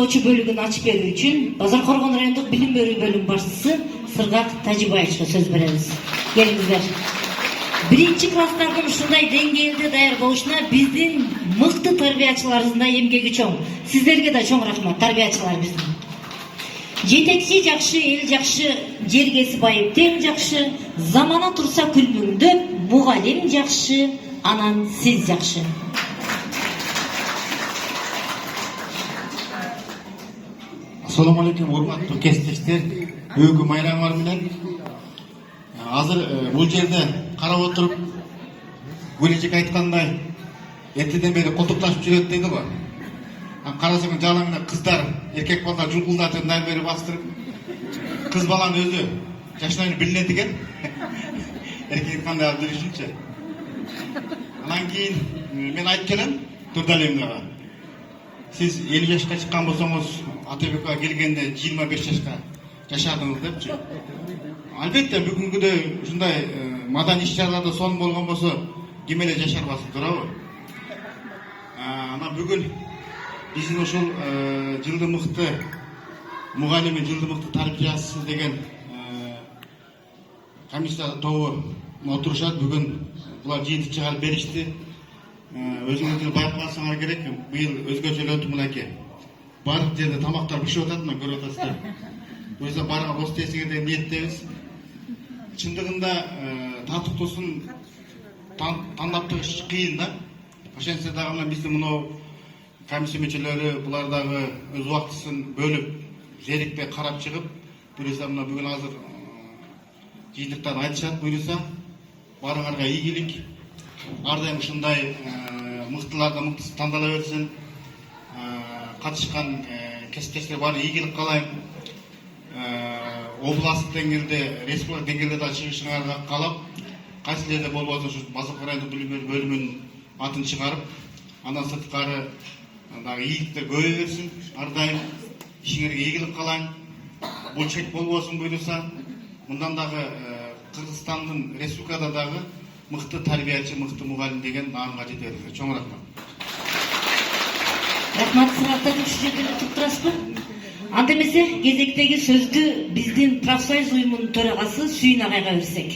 окутуучу бөлүгүн ачып берүү үчүн Базар Коргон райондук билим берүү бөлүм башчысы Сыргак Тажибаевичке сөз беребиз. Келиңиздер. Биринчи класстардын ушундай деңгээлде даярдалышына биздин мыкты тарбиячыларыбыздын да эмгеги чоң. Сиздерге да чоң рахмат, тарбиячылар биздин. Жетекчи жакшы, эл жакшы, жергеси байып тең жакшы, замана турса күлмүңдөп, мугалим жакшы, анан сиз жакшы. Assalamu alaikum, урматтуу кесиптештер, бүгүнкү майрамыңар менен азыр бул жерде карап отуруп, Гүлежек айткандай, эртеден бери колтукташып жүрөт дейди го. Карасаң жалаңда кыздар, эркек балдар жулгулдатып мындан бери бастырып, кыз баланын өзү жашынайын билинет экен. Эркек кандай алып жүрүшүнчү. Анан кийин мен айтып келем Турдалиевнага. Siz 50 yaşka çıkan bolsаңыз, Атабекке келгенде 25 yaşka жашадыңыз депчи. Албетте бүгүнкүдөй ушундай маданий иш-чараларда сонун болгон болсо, ким эле жашарбасын, туурабы? Анан бүгүн биздин ушул жылдын мыкты мугалими, жылдын мыкты тарбиячысы деген комиссия тобу отурушат. Бүгүн булар жыйынтык чыгарып беришти. Өзүңүздөр байкасаңар керек, быйыл өзгөчөлөтүп мынакей. Бардык жерде тамактар бишип атат, мына көрүп атасыздар. Буюрса барга кош тесиге де ниеттебиз. Чындыгында татыктуусун тандап чыгыш кыйын да. Ошентсе дагы мына биздин мына комиссия мүчөлөрү булар дагы өз убактысын бөлүп, зерикпей карап чыгып, буюрса мына бүгүн азыр жыйынтыктан айтышат, буюрса барыңарга ийгилик. Ар дайым ушундай мыктылардан мыктысы тандала берсин. Катышкан кесиптештер баары ийгилик каалайм. Областтык деңгээлде, республика деңгээлде да чыгышыңарга каалап, кайсы жерде болбосо ушу Базар райондук билим берүү бөлүмүнүн атын чыгарып, андан сырткары дагы ийгиликтер көбөйө берсин. Ар дайым ишиңерге ийгилик каалайм. Бул чек болбосун буйруса, мындан дагы Кыргызстандын республикада дагы мыкты тарбиячы, мыкты мугалим деген наамга жете берсин. Чоң рахмат. Рахмат, сыраптан ушул жерде туруп турасызбы? Анда эмесе кезектеги сөздү биздин профсоюз уюмунун төрагасы Сүйүн агайга берсек.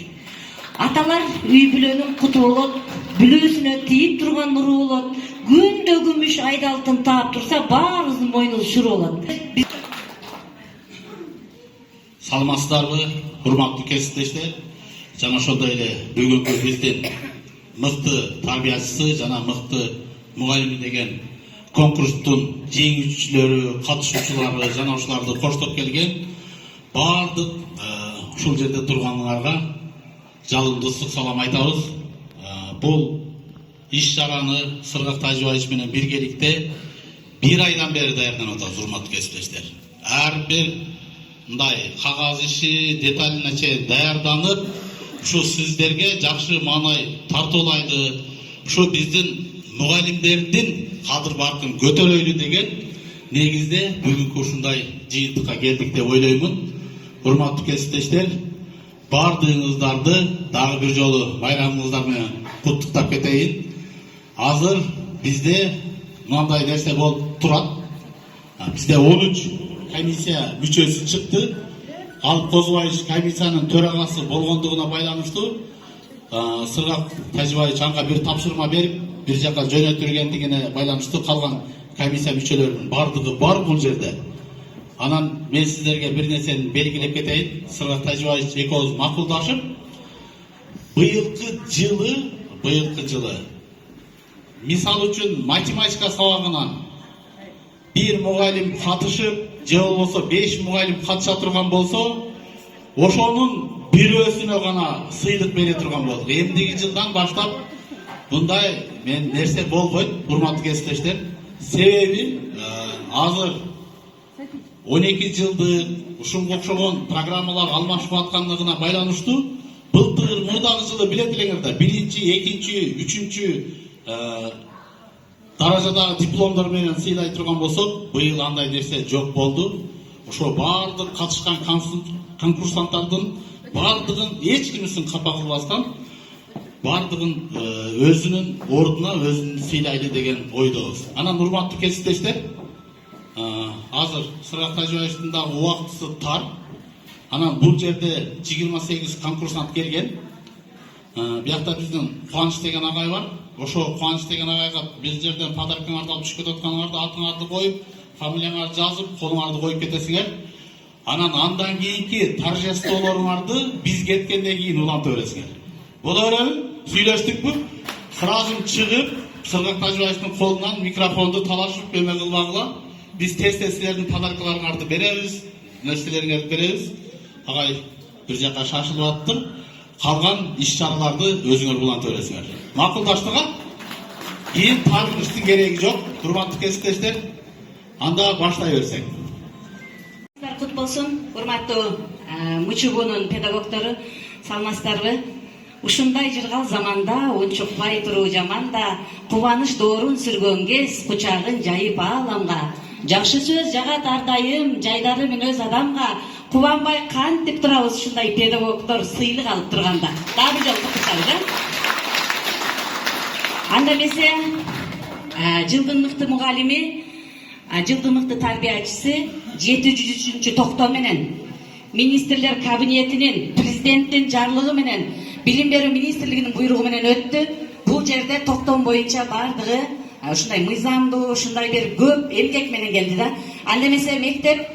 Аталар үй бүлөнүн куту болот, бүлөсүнө тийип турган нуру болот, күндө күмүш айда алтын таап турса, баарыбыздын мойнубуз шуру болот. Саламатсыздарбы, урматтуу кесиптештер? Жана ошондой эле бүгүнкү биздин мыкты тарбиячысы жана мыкты мугалими деген конкурстун жеңүүчүлөрү, катышуучулары жана ушуларды коштоп келген баардык ушул жерде тургандарга жалындуу ысык салам айтабыз. Бул иш-чараны Сыргак Тажибаевич менен биргеликте 1 айдан бери даярданып атабыз, урматтуу кесиптештер. Ар бир мындай кагаз иши деталына чейин даярданып, ушу сиздерге жакшы маанай тартуулайды, ушу биздин мугалимдердин кадыр баркын көтөрөйлү деген негизде бүгүнкү ушундай жыйынтыкка келдик деп ойлоймун. Урматтуу кесиптештер, баардыгыңыздарды дагы бир жолу байрамыңыздар менен куттуктап кетейин. Азыр бизде мындай нерсе болуп турат. Бизде 13 комиссия мүчөсү чыкты. Алып Козубаевич комиссиянын төрагасы болгондугуна байланыштуу Сыргак Тажибаевич анга бир тапшырма берип, бир жака жөнөтүлгендигине байланыштуу калган комиссия мүчөлөрүнүн бардыгы бар бул жерде. Анан мен сиздерге бир нерсени белгилеп кетейин. Сыргак Тажибаевич экөөбүз макулдашып, быйылкы жылы мисал үчүн математика сабагынан бир мугалим катышып, же болбосо 5 мугалим катыша турган болсо, ошонун бирөөсүнө гана сыйлык бере турган болдук. Эмдиги жылдан баштап мындай нерсе болбойт, урматтуу кесиптештер. Себеби азыр 12 жылдык ушунга окшогон программалар алмашып аткандыгына байланыштуу, былтыр мурдагы жылы билет элеңердер, 1-2, 3 даражадагы дипломдор менен сыйлай турган болсок, быйыл андай нерсе жок болду. Ошо баардык катышкан конкурсанттардын баардыгын эч кимисин капа кылбастан баардыгын өзүнүн ордуна өзүн сыйлайлы деген ойдобуз. Анан урматтуу кесиптештер, азыр Сыргак Тажыбаевдин дагы убактысы тар. Анан бул жерде 28 конкурсант келген. Биякта биздин Кубаныч деген агай бар. Ошо Кубаныч деген агайга биз жерден подаркаңарды алып түшүп кетатканыңарды атыңарды коюп, фамилияңарды жазып, колуңарды коюп кетесиңер. Анан андан кийинки торжестволоруңарды биз кеткенден кийин уланта бересиңер. Боло береби? Сүйлөштүкпү? Сразу чыгып, Сыргак Тажыбаевдин колунан микрофонду талашып эме кылбагыла. Биз тез-тез силердин подаркаларыңарды беребиз, нерселериңерди беребиз. Агай бир жака шашылып аттыр. Калган иш-чараларды өзүңөр уланта бересиңер. Макулдаштыга? Кийин тартыштын кереги жок. Урматтуу кесиптештер, анда баштай берсек. Кут болсун, урматтуу Мучугунун педагогдору, саламатсыздарбы? Ушундай жыргал заманда, унчукпай туруу жаманда, кубаныч доорун сүргөн кез, кучагын жайып ааламга. Жакшы сөз жагат ар дайым, жайдары мүнөз адамга. Кубанбай кантип турабыз ушундай педагогдор сыйлык алып турганда. Дагы бир жолу куттуктайлы. Анда эмесе, жылдын мыкты мугалими, жылдын мыкты тарбиячысы 703 токтоо менен министрлер кабинетинин, президенттин жарлыгы менен, билим берүү министрлигинин буйругу менен өттү. Бул жерде токтом боюнча бардыгы ушундай мыйзамдуу, ушундай бир көп эмгек менен келди да. Анда эмесе мектеп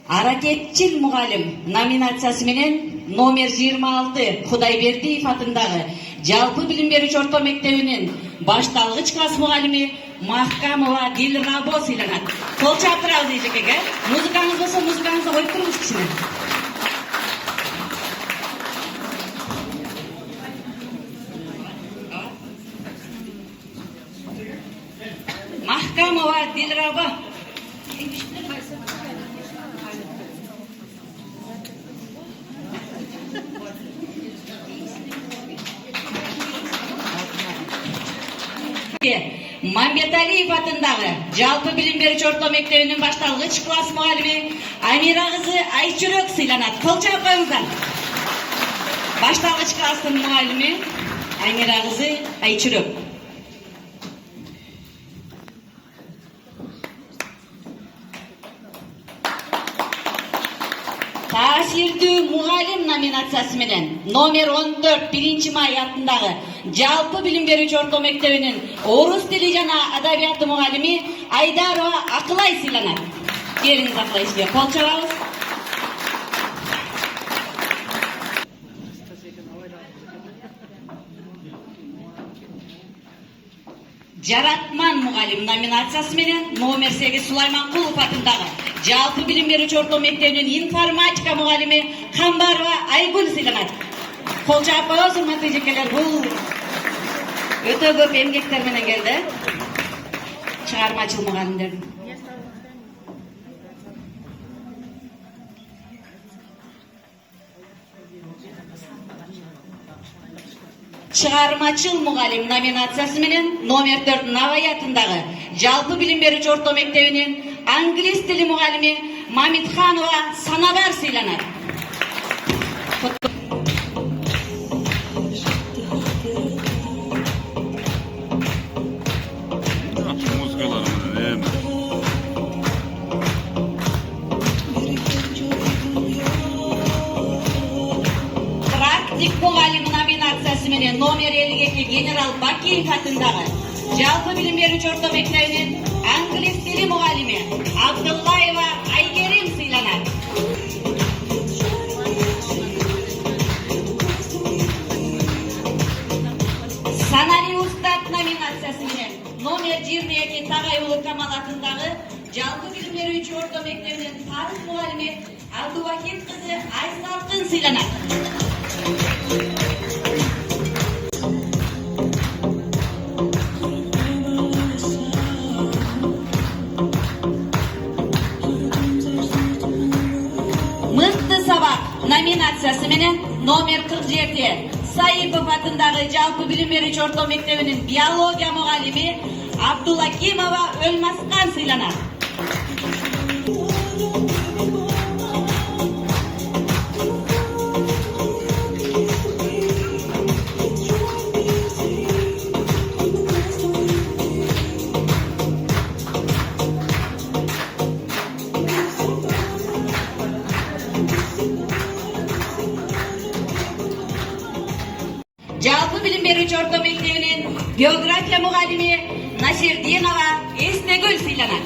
аракетчил мугалим номинациясы менен номер 26 Кудайбердиев атындагы жалпы билим берүүчү орто мектебинин башталгыч класс мугалими Махкамова Дилрабо сыйланат. Кол чаптырабыз эжекеге. Музыкаңыз болсо музыкаңызды коюп туруңуз кичине. Махкамова Дилрабо. Мамбеталиев атындагы жалпы билим берүүчү орто мектебинин башталгыч класс мугалими Амира кызы Айчүрөк сыйланат. Кол чаап коюңуздар. Башталгыч класстын мугалими Амира кызы Айчүрөк. Таасирдүү мугалим номинациясы менен номер 14 1 май атындагы жалпы билим берүүчү орто мектебинин орус тили жана адабияты мугалими Айдарова Акылай сыйланат. Келиңиз Акылай сизге кол чабабыз. Жаратман мугалим номинациясы менен номер 8 Сулайманкулов атындагы жалпы билим берүүчү орто мектебинин информатика мугалими Камбарова Айгүл сыйланат. Кол чаап коебуз, урматтуу эжекелер. Бул өтө көп эмгектер менен келди. Чыгармачыл мугалимдер. Чыгармачыл мугалим номинациясы менен номер 4 Навай атындагы жалпы билим берүүчү орто мектебинин англис тили мугалими Мамитханова Санабар сыйланат. Практик мугалим номинациясы менен номер 52 генерал Бакиев атындагы жалпы билим берүүчү орто мектебинин англис тили мугалими Абдуллаева Айгерим сыйланат. Санари устат номинациясы менен номер 22 Тагайулы Камал атындагы жалпы билим берүүчү орто мектебинин тарых мугалими Абдувахид кызы Айсалкын сыйланат. Номинациясы менен номер 47 Саипов атындагы жалпы билим берүүчү орто мектебинин биология мугалими Абдулакимова Өлмаскан сыйланат. Жалпы билим берүүчү орто мектебинин география мугалими Насирдинова Эстегүл сыйланат.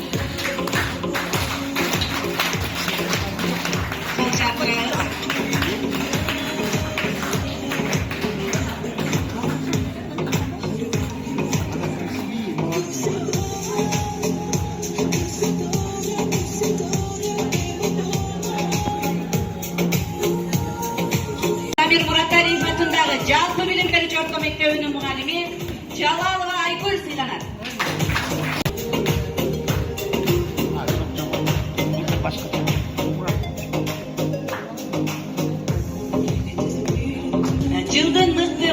Замир Мураталиев атындагы жалпы билим берүүчү орто мектебинин мугалими Жалалова Айгүл сыйланат. Жылдын мыкты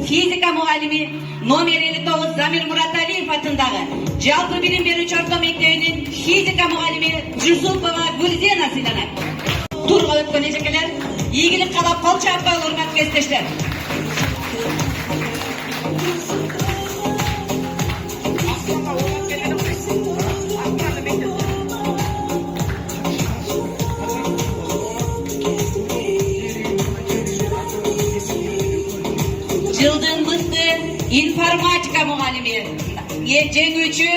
физика мугалими номер 59 Замир Мураталиев атындагы жалпы билим берүүчү орто мектебинин физика мугалими Жусупова Гүлзена сыйланат. Турга өткөн эжекелер, ийгилик каалап кол чапкайлы урматтуу кесиптештер. Жылдын мыкты информатика мугалими жеңүүчү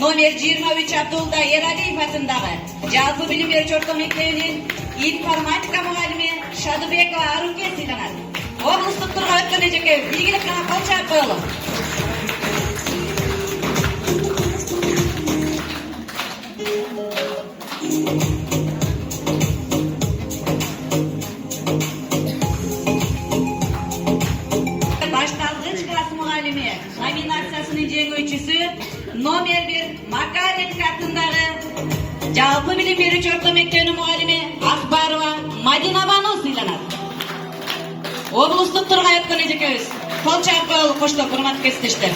номер 23 Абдулда Эралиев атындагы жалпы билим берүүчү орто мектебинин информатика мугалими Шадыбекова Аруке сыйланат. Облустук турга өткөн эжеке ийгилик каалап кол чаап коелу. Башталгыч класс мугалими номинациясынын жеңүүчүсү номер 1 Макаренко атындагы жалпы билим берүүчү орто мектебинин мугалими Акбарова Мадина Бану сыйланат. Облустук турга өткөн эжекебиз кол чаап коелу коштоп урматтуу кесиптештер.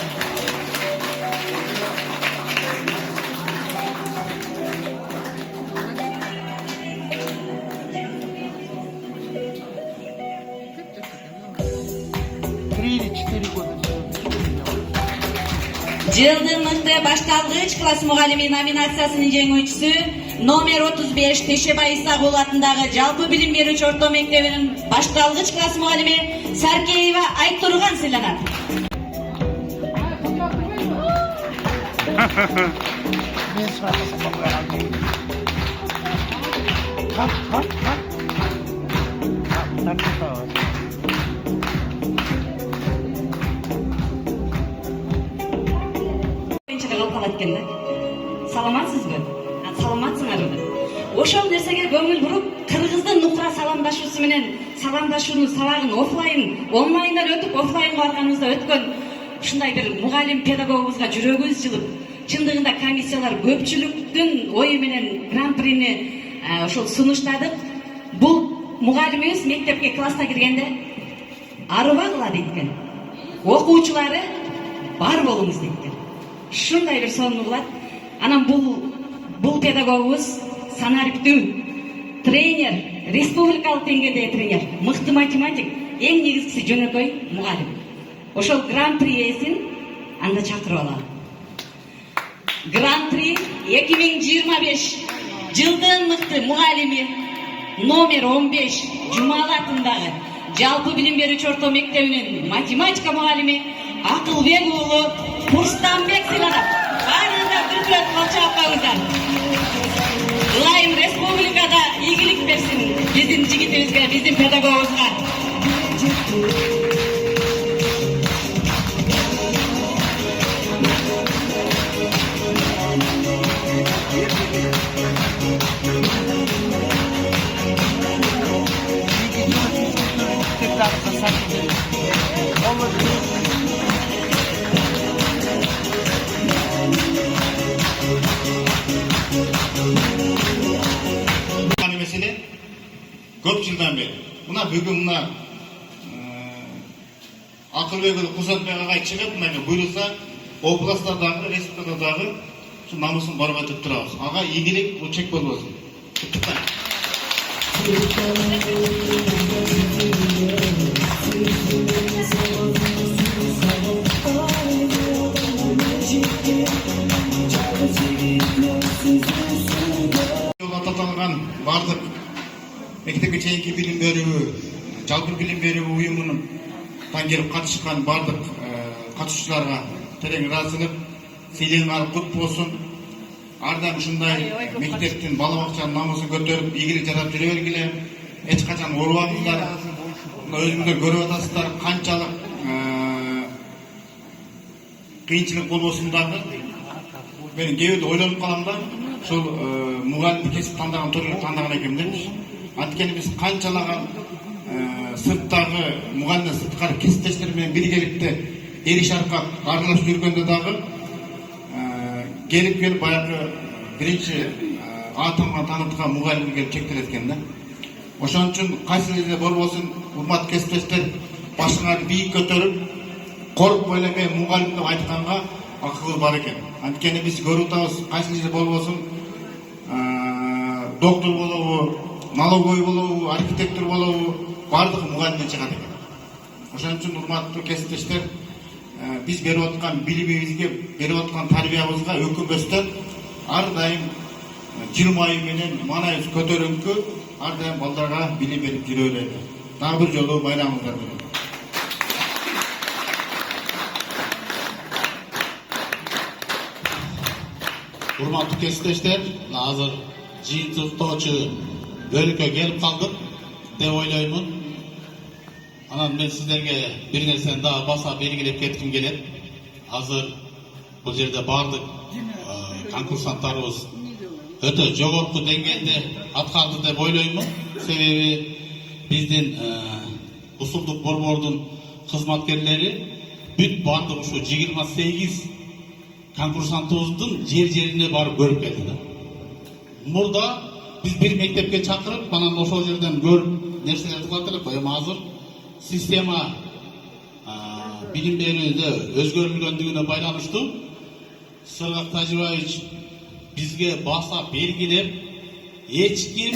Жылдын мыкты башталгыч класс мугалими номинациясынын жеңүүчүсү номер 35 Тешебай Исагул атындагы жалпы билим берүүчү орто мектебинин башталгыч класс мугалими Саркеева Айтурган сыйланат. Саламатсызбы? Саламатсыңарбы? Ошол нерсеге көңүл буруп, кыргыздын нукра саламдашуусу менен саламдашуунун сабагын онлайндан өтүп, офлайнга барганыбызда өткөн ушундай бир мугалим педагогубузга жүрөгүбүз жылып, чындыгында комиссиялар көпчүлүктүн ою менен гран-прини ошол сунуштадык. Бул мугалимибиз мектепке класска киргенде арыбагыла дейткен. Окуучулары бар болуңуз дейткен. Шундай бир сонун кылат. Анан бул педагогубуз санариптүү тренер, республикалык деңгээлдеги тренер, мыкты математик, эң негизгиси жөнөкөй мугалим. Ошол гран-при ээсин анда чакырып алалы. Гран-при 2025 жылдын мыкты мугалими номер 15 Жумалы атындагы жалпы билим берүүчү орто мектебинин математика мугалими Акылбек уулу Курстанбек сыйланат. Баарыңыздар дүркүрөп кол чаппаңыздар. Ылайым республикада ийгилик берсин биздин жигитибизге, биздин педагогубузга. Mesele көп жылдан бeri. Мына бүгүн мына Акылбек Курсанбек агай чыгып, мына буйруса областтардагы, республикадагы намысын барып өтүп турабыз. Ага ийгилик, бул чек болбосун. Аталган бардык мектепке чейинки билим берүү, жалпы билим берүү уюмунун келип катышкан бардык катышуучуларга терең ыраазычылык, сыйлыгыңар кут болсун. Ар дайым ушундай мектептин, бала бакчанын намысын көтөрүп, ийгилик жасап жүрө бергиле. Эч качан оорубаңыздар. Өзүңүздөр көрүп атасыздар канчалык кыйынчылык болбосун дагы. Мен кээ бирде ойлонуп калам да, ушул мугалимди кесип тандаган тургуй тандаган экенмин депчи. Анткени биз канчалаган сырттагы мугалимдер, сырткары кесиптештер менен биргеликте эл иш аркап аралашып жүргөндө дагы келип баягы биринчи атамга таныткан мугалим келип чектелет экен да. Ошон үчүн кайсы жерде болбосун, урматтуу кесиптештер, башыңарды бийик көтөрүп, коркпой эле мен мугалим деп айтканга акыл бар экен. Анткени биз көрүп атабыз, кайсы жерде болбосун, доктор болобу, налоговой болобу, архитектор болобу, бардыгы мугалимден чыгат экен. Ошон үчүн урматтуу кесиптештер, биз берип аткан билимибизге, берип аткан тарбиябызга өкүнбөстөн ар дайым жылмайуу менен маанайыбыз көтөрүңкү, ар дайым балдарга билим берип жүрө берели. Дагы бир жолу байрамыңыздар менен. Урматтуу кесиптештер, азыр жыйынтыктоочу бөлүккө келип калдык деп ойлоймун. Анан мен сиздерге бир нерсени дагы баса белгилеп кетким келет. Азыр бул жерде бардык конкурсанттарыбыз өтө жогорку деңгээлде аткарды деп ойлоймун. Себеби биздин усулдук борбордун кызматкерлери бүт бардык ушу 28 конкурсантыбыздын жер-жерине барып көрүп келди. Мурда биз бир мектепке чакырып, анан ошол жерден көрүп нерселерди кылат элек. Эми азыр система билим берүүдө өзгөрүлгөндүгүнө байланыштуу Сыргак Тажибаевич бизге баса белгилеп, эч ким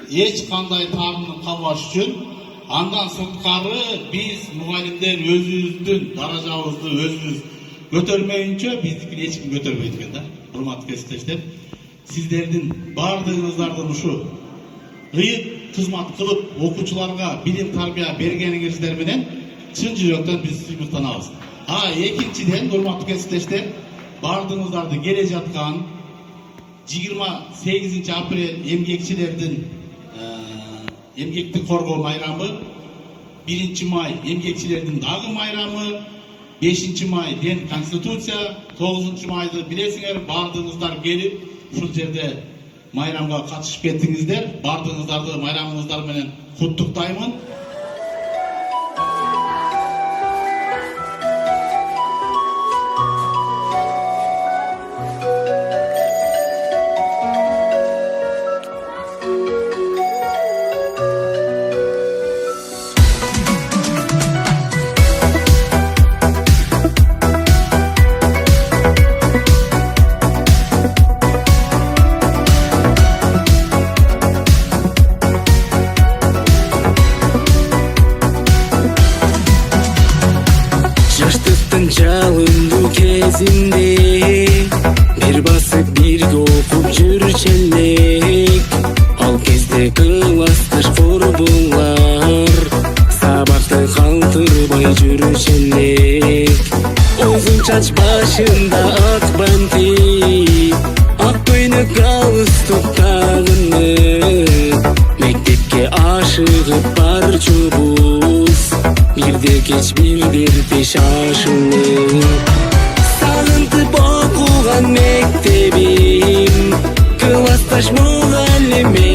эч кандай таарынып калбаш үчүн, андан сырткары биз мугалимдер өзүбүздүн даражабызды өзүбүз көтөрмөйүнчө биздикин эч ким көтөрбөйт экен да. Урматтуу кесиптештер, сиздердин бардыгыңыздардын ушу ыйык кызмат кылып окуучуларга билим тарбия бергениңиздер менен чын жүрөктөн биз сыймыктанабыз. Экинчиден, урматтуу кесиптештер, бардыгыңыздарды келе жаткан 28 апрель эмгекчилердин эмгекти коргоо майрамы, 1 май эмгекчилердин дагы майрамы, 5 май ден конституция, 9 майды билесиңер, бардыгыңыздар келип ушул жерде майрамга катышып кеттиңиздер. Бардыгыңыздарды майрамыңыздар менен куттуктаймын. Жалындуу кезимде бир басып бирге окуп жүрчү ал кезде классташ корбулар сабакты калтырбай жүрчү Узун чач башында ак бантик, ак көйнөк галстук тагынып, мектепке ашыгып барчубуз, бирде кеч бирдер пеш ашынып. Сагынтып окуган мектебим, классташ мугалиме